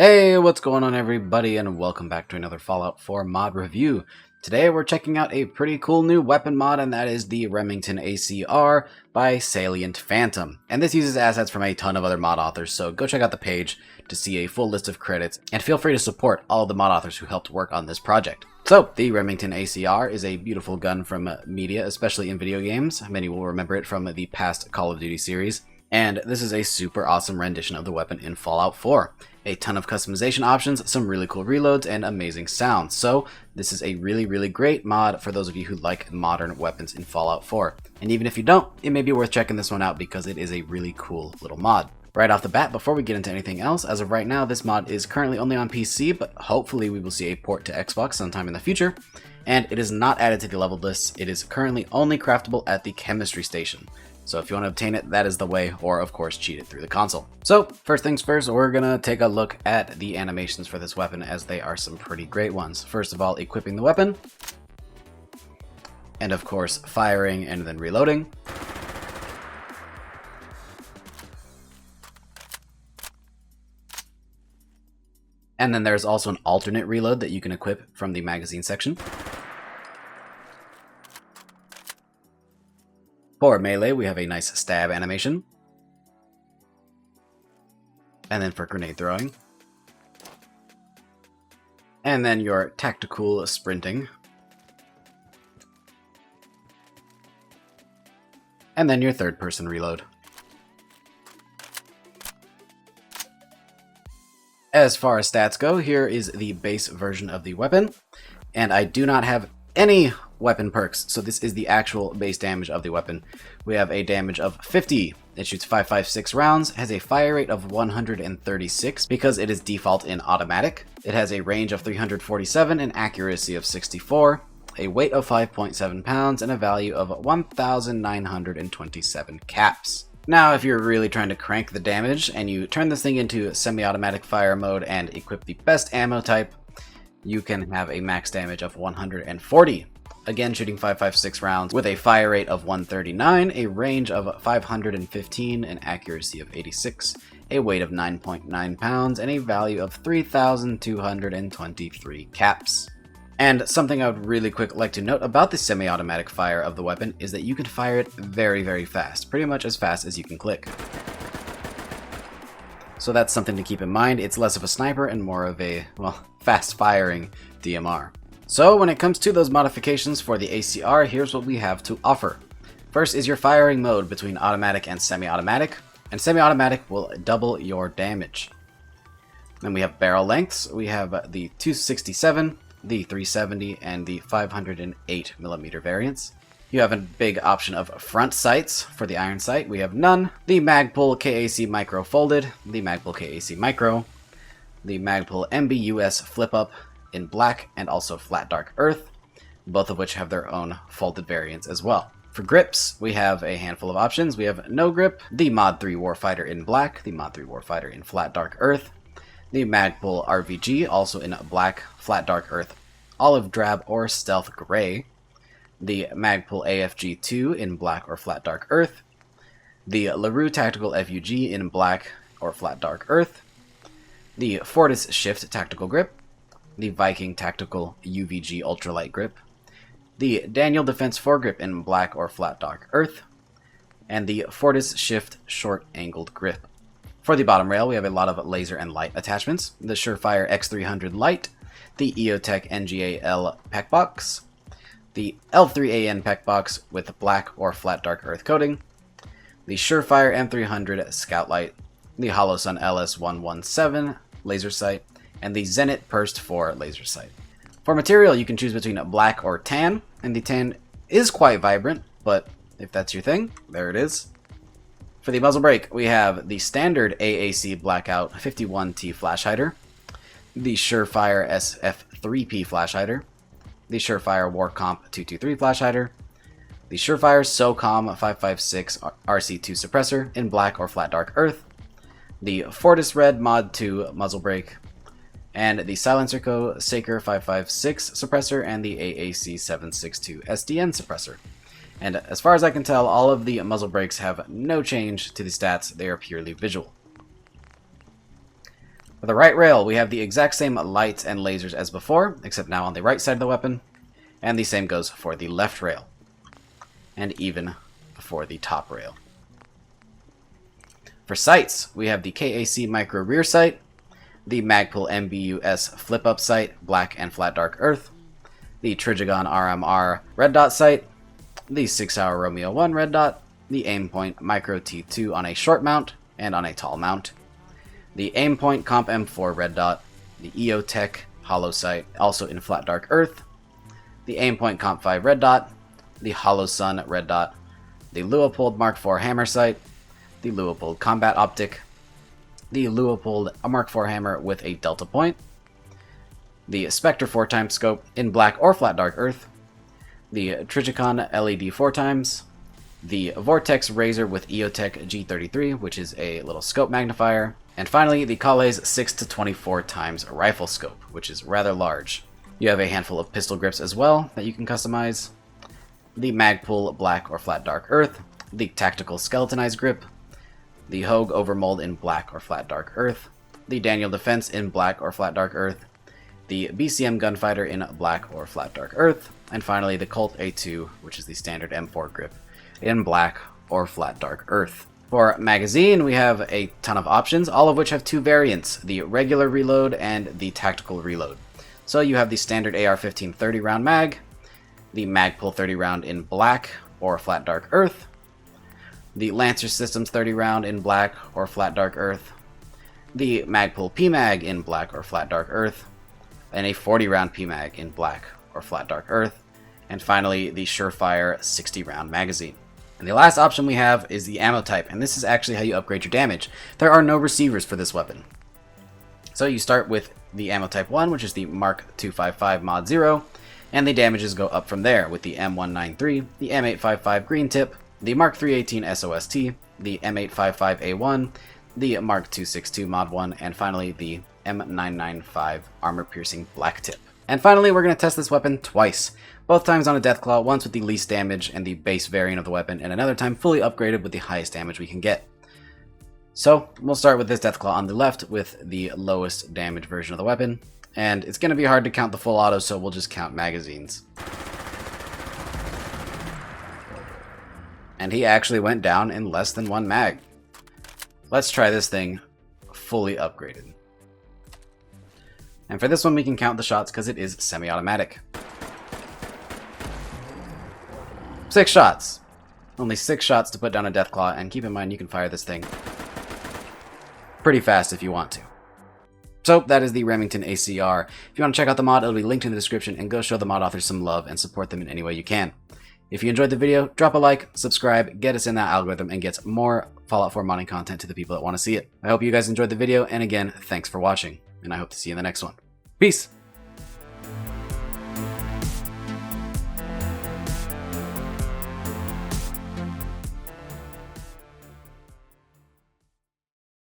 Hey, what's going on everybody, and welcome back to another Fallout 4 mod review. Today we're checking out a pretty cool new weapon mod, and that is the Remington ACR by Salient Phantom. And this uses assets from a ton of other mod authors, so go check out the page to see a full list of credits, and feel free to support all of the mod authors who helped work on this project. So, the Remington ACR is a beautiful gun from media, especially in video games. Many will remember it from the past Call of Duty series. And this is a super awesome rendition of the weapon in Fallout 4. A ton of customization options, some really cool reloads, and amazing sounds. So this is a really great mod for those of you who like modern weapons in Fallout 4. And even if you don't, it may be worth checking this one out because it is a really cool little mod. Right off the bat, before we get into anything else, as of right now, this mod is currently only on PC, but hopefully we will see a port to Xbox sometime in the future. And it is not added to the level list. It is currently only craftable at the chemistry station. So if you want to obtain it, that is the way, or of course cheat it through the console. So first things first, we're gonna take a look at the animations for this weapon, as they are some pretty great ones. First of all, equipping the weapon, and of course firing and then reloading. And then there's also an alternate reload that you can equip from the magazine section. For melee, we have a nice stab animation. And then for grenade throwing. And then your tactical sprinting. And then your third person reload. As far as stats go, here is the base version of the weapon. And I do not have any weapon perks, so this is the actual base damage of the weapon. We have a damage of 50. It shoots 5.56 rounds, has a fire rate of 136 because it is default in automatic. It has a range of 347, an accuracy of 64, a weight of 5.7 pounds, and a value of 1,927 caps. Now, if you're really trying to crank the damage and you turn this thing into semi-automatic fire mode and equip the best ammo type, you can have a max damage of 140. Again, shooting 5.56 rounds with a fire rate of 139, a range of 515, an accuracy of 86, a weight of 9.9 pounds, and a value of 3,223 caps. And something I would really quick like to note about the semi-automatic fire of the weapon is that you can fire it very fast, pretty much as fast as you can click. So that's something to keep in mind. It's less of a sniper and more of a, well, fast-firing DMR. So when it comes to those modifications for the ACR, here's what we have to offer. First is your firing mode between automatic and semi-automatic, and semi-automatic will double your damage. Then we have barrel lengths. We have the 267, the 370, and the 508mm variants. You have a big option of front sights. For the iron sight, we have none. The Magpul KAC Micro Folded, the Magpul KAC Micro, the Magpul MBUS Flip Up in black, and also Flat Dark Earth, both of which have their own folded variants as well. For grips, we have a handful of options. We have no grip, the Mod 3 Warfighter in black, the Mod 3 Warfighter in Flat Dark Earth, the Magpul RVG, also in black, Flat Dark Earth, Olive Drab, or Stealth Gray, the Magpul AFG2 in black or Flat Dark Earth, the LaRue Tactical FUG in black or Flat Dark Earth, the Fortis Shift Tactical Grip, the Viking Tactical UVG Ultralight Grip, the Daniel Defense Foregrip in black or Flat Dark Earth, and the Fortis Shift Short Angled Grip. For the bottom rail, we have a lot of laser and light attachments. The Surefire X300 Light, the EOTech NGA-L Pack Box, the L3AN Pack Box with black or Flat Dark Earth coating, the Surefire M300 Scout Light, the Holosun LS117 Laser Sight, and the Zenit Pursed 4 laser sight. For material, you can choose between black or tan, and the tan is quite vibrant, but if that's your thing, there it is. For the muzzle brake, we have the standard AAC Blackout 51T flash hider, the Surefire SF3P flash hider, the Surefire Warcomp 223 flash hider, the Surefire SOCOM 556 RC2 suppressor in black or Flat Dark Earth, the Fortis Red Mod 2 muzzle brake, and the Silencer Co. Saker 556 suppressor and the AAC 762 SDN suppressor. And as far as I can tell, all of the muzzle brakes have no change to the stats, they are purely visual. For the right rail, we have the exact same lights and lasers as before, except now on the right side of the weapon, and the same goes for the left rail, and even for the top rail. For sights, we have the KAC Micro Rear Sight, the Magpul MBUS Flip-Up Sight, Black and Flat Dark Earth, the Trigagon RMR Red Dot Sight, the 6-Hour Romeo 1 Red Dot, the Aimpoint Micro T2 on a short mount and on a tall mount, the Aimpoint Comp M4 Red Dot, the EOTech Hollow Sight, also in Flat Dark Earth, the Aimpoint Comp 5 Red Dot, the Hollow Sun Red Dot, the Leupold Mark IV Hammer Sight, the Leupold Combat Optic, the Leupold Mark IV Hammer with a Delta Point, the Spectre 4x Scope in Black or Flat Dark Earth, the Trigagon LED 4x, the Vortex Razor with EOTech G33, which is a little scope magnifier, and finally the Kale's 6-24x Rifle Scope, which is rather large. You have a handful of pistol grips as well that you can customize, the Magpul Black or Flat Dark Earth, the Tactical Skeletonized Grip, the Hogue Overmold in Black or Flat Dark Earth, the Daniel Defense in Black or Flat Dark Earth, the BCM Gunfighter in Black or Flat Dark Earth, and finally the Colt A2, which is the standard M4 grip, in Black or Flat Dark Earth. For magazine, we have a ton of options, all of which have two variants, the regular reload and the tactical reload. So you have the standard AR-15 30 round mag, the Magpul 30 round in Black or Flat Dark Earth, the Lancer Systems 30 round in Black or Flat Dark Earth, the Magpul PMag in Black or Flat Dark Earth, and a 40 round PMag in Black or Flat Dark Earth, and finally the Surefire 60 round magazine. And the last option we have is the ammo type, and this is actually how you upgrade your damage. There are no receivers for this weapon. So you start with the ammo type 1, which is the Mark 255 Mod 0, and the damages go up from there with the M193, the M855 Green Tip, the Mark 318 SOST, the M855A1, the Mark 262 Mod 1, and finally the M995 Armor Piercing Black Tip. And finally, we're going to test this weapon twice. Both times on a Deathclaw, once with the least damage and the base variant of the weapon, and another time fully upgraded with the highest damage we can get. So, we'll start with this Deathclaw on the left with the lowest damage version of the weapon, and it's going to be hard to count the full auto, so we'll just count magazines. And he actually went down in less than one mag. Let's try this thing fully upgraded. And for this one we can count the shots because it is semi-automatic. 6 shots. Only 6 shots to put down a Deathclaw, and keep in mind you can fire this thing pretty fast if you want to. So that is the Remington ACR. If you want to check out the mod, it'll be linked in the description, and go show the mod authors some love and support them in any way you can. If you enjoyed the video, drop a like, subscribe, get us in that algorithm, and get more Fallout 4 modding content to the people that want to see it. I hope you guys enjoyed the video, and again, thanks for watching, and I hope to see you in the next one. Peace!